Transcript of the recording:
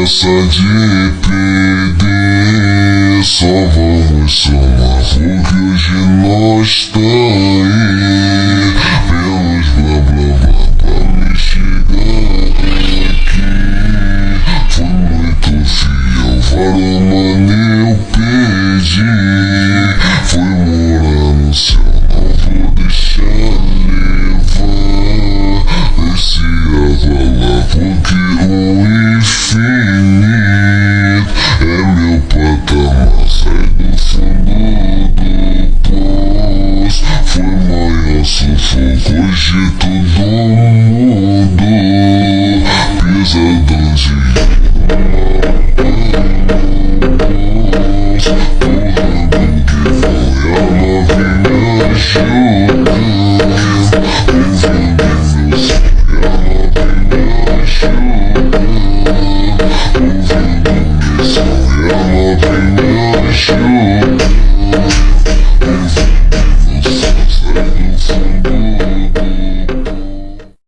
dessa de perder. Só vamos somar, porque hoje nós tá aí. Pelos blá blá blá pra me chegar aqui. Fui muito fiel, vários mano eu perdi. Fui morar no céu, não vou deixar levar. Esse avalar, porque o infinito é meu patamar. Sai do fundo do poço. Foi maior sufoco, hoje tudo mudou. Pesadão de Ouvindo meu som, ela vem me ajudar.